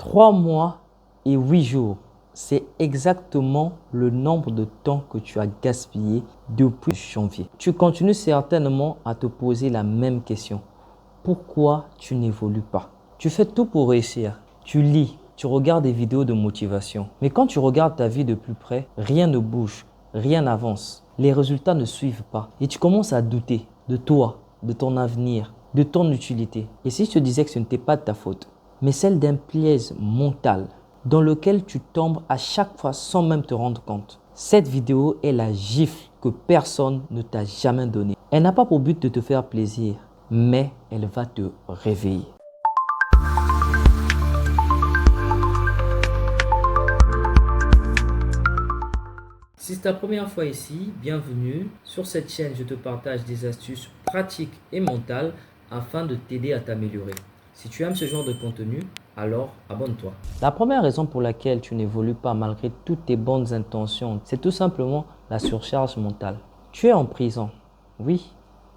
3 mois et 8 jours, c'est exactement le nombre de temps que tu as gaspillé depuis janvier. Tu continues certainement à te poser la même question. Pourquoi tu n'évolues pas? Tu fais tout pour réussir. Tu lis, tu regardes des vidéos de motivation. Mais quand tu regardes ta vie de plus près, rien ne bouge, rien n'avance. Les résultats ne suivent pas. Et tu commences à douter de toi, de ton avenir, de ton utilité. Et si je te disais que ce n'était pas de ta faute, mais celle d'un piège mental dans lequel tu tombes à chaque fois sans même te rendre compte. Cette vidéo est la gifle que personne ne t'a jamais donnée. Elle n'a pas pour but de te faire plaisir, mais elle va te réveiller. Si c'est ta première fois ici, bienvenue. Sur cette chaîne, je te partage des astuces pratiques et mentales afin de t'aider à t'améliorer. Si tu aimes ce genre de contenu, alors abonne-toi. La première raison pour laquelle tu n'évolues pas malgré toutes tes bonnes intentions, c'est tout simplement la surcharge mentale. Tu es en prison, oui,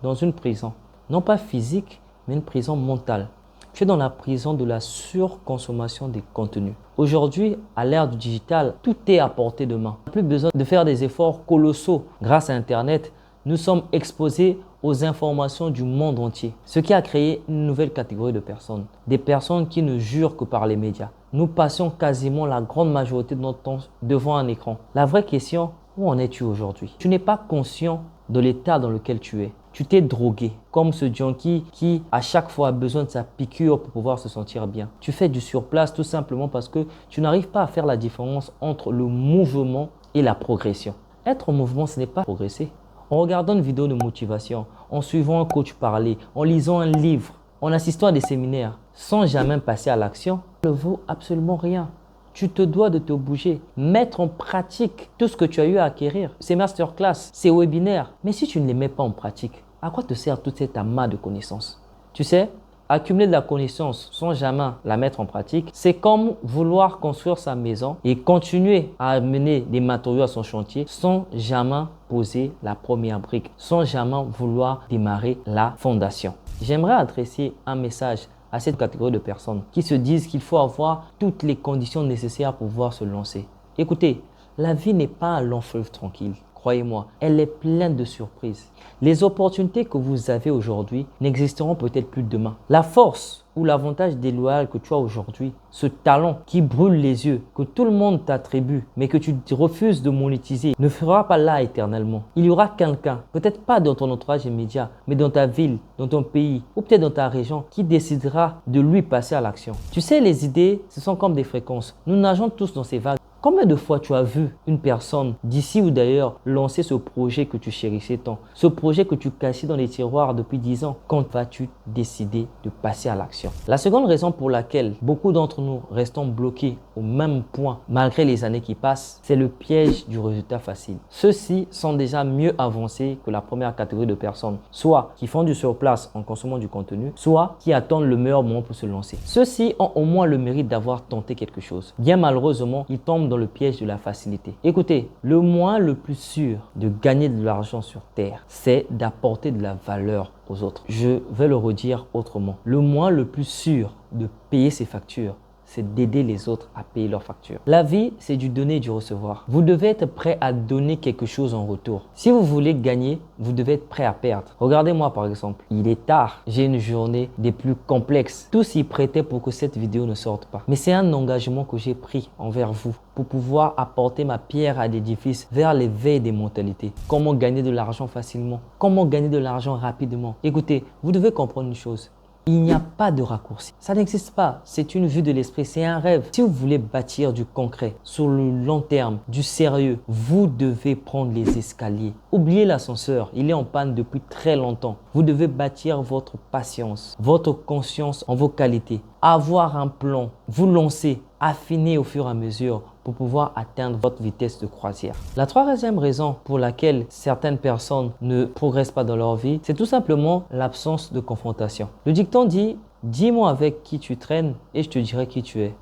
dans une prison. Non pas physique, mais une prison mentale. Tu es dans la prison de la surconsommation des contenus. Aujourd'hui, à l'ère du digital, tout est à portée de main. Plus besoin de faire des efforts colossaux. Grâce à Internet, nous sommes exposés aux informations du monde entier. Ce qui a créé une nouvelle catégorie de personnes. Des personnes qui ne jurent que par les médias. Nous passons quasiment la grande majorité de notre temps devant un écran. La vraie question, où en es-tu aujourd'hui? Tu n'es pas conscient de l'état dans lequel tu es. Tu t'es drogué, comme ce junkie qui à chaque fois a besoin de sa piqûre pour pouvoir se sentir bien. Tu fais du surplace tout simplement parce que tu n'arrives pas à faire la différence entre le mouvement et la progression. Être en mouvement, ce n'est pas progresser. En regardant une vidéo de motivation, en suivant un coach parler, en lisant un livre, en assistant à des séminaires, sans jamais passer à l'action, ne vaut absolument rien. Tu te dois de te bouger, mettre en pratique tout ce que tu as eu à acquérir, ces masterclass, ces webinaires. Mais si tu ne les mets pas en pratique, à quoi te sert toute cette amas de connaissances? Tu sais, accumuler de la connaissance sans jamais la mettre en pratique, c'est comme vouloir construire sa maison et continuer à amener des matériaux à son chantier sans jamais poser la première brique, sans jamais vouloir démarrer la fondation. J'aimerais adresser un message à cette catégorie de personnes qui se disent qu'il faut avoir toutes les conditions nécessaires pour pouvoir se lancer. Écoutez, la vie n'est pas un long fleuve tranquille. Croyez-moi, elle est pleine de surprises. Les opportunités que vous avez aujourd'hui n'existeront peut-être plus demain. La force ou l'avantage déloyal que tu as aujourd'hui, ce talent qui brûle les yeux, que tout le monde t'attribue, mais que tu refuses de monétiser, ne fera pas là éternellement. Il y aura quelqu'un, peut-être pas dans ton entourage immédiat, mais dans ta ville, dans ton pays, ou peut-être dans ta région, qui décidera de lui passer à l'action. Tu sais, les idées, ce sont comme des fréquences. Nous nageons tous dans ces vagues. Combien de fois tu as vu une personne d'ici ou d'ailleurs lancer ce projet que tu chérissais tant, ce projet que tu cachais dans les tiroirs depuis 10 ans? Quand vas-tu décider de passer à l'action? La seconde raison pour laquelle beaucoup d'entre nous restons bloqués au même point malgré les années qui passent, c'est le piège du résultat facile. Ceux-ci sont déjà mieux avancés que la première catégorie de personnes, soit qui font du surplace en consommant du contenu, soit qui attendent le meilleur moment pour se lancer. Ceux-ci ont au moins le mérite d'avoir tenté quelque chose. Bien malheureusement, ils tombent dans le piège de la facilité. Écoutez, le moyen le plus sûr de gagner de l'argent sur Terre, c'est d'apporter de la valeur aux autres. Je vais le redire autrement. Le moyen le plus sûr de payer ses factures, c'est d'aider les autres à payer leurs factures. La vie, c'est du donner et du recevoir. Vous devez être prêt à donner quelque chose en retour. Si vous voulez gagner, vous devez être prêt à perdre. Regardez-moi par exemple. Il est tard. J'ai une journée des plus complexes. Tout s'y prêtait pour que cette vidéo ne sorte pas. Mais c'est un engagement que j'ai pris envers vous pour pouvoir apporter ma pierre à l'édifice vers l'éveil des mentalités. Comment gagner de l'argent facilement? Comment gagner de l'argent rapidement? Écoutez, vous devez comprendre une chose. Il n'y a pas de raccourci. Ça n'existe pas. C'est une vue de l'esprit, c'est un rêve. Si vous voulez bâtir du concret, sur le long terme, du sérieux, vous devez prendre les escaliers. Oubliez l'ascenseur, il est en panne depuis très longtemps. Vous devez bâtir votre patience, votre conscience en vos qualités. Avoir un plan, vous lancer, affiner au fur et à mesure pour pouvoir atteindre votre vitesse de croisière. La troisième raison pour laquelle certaines personnes ne progressent pas dans leur vie, c'est tout simplement l'absence de confrontation. Le dicton dit « Dis-moi avec qui tu traînes et je te dirai qui tu es ».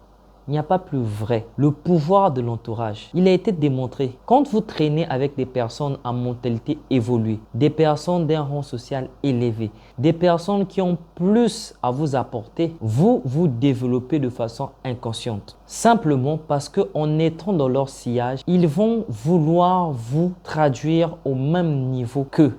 Il n'y a pas plus vrai. Le pouvoir de l'entourage. Il a été démontré. Quand vous traînez avec des personnes à mentalité évoluée, des personnes d'un rang social élevé, des personnes qui ont plus à vous apporter, vous vous développez de façon inconsciente. Simplement parce qu'en étant dans leur sillage, ils vont vouloir vous traduire au même niveau qu'eux.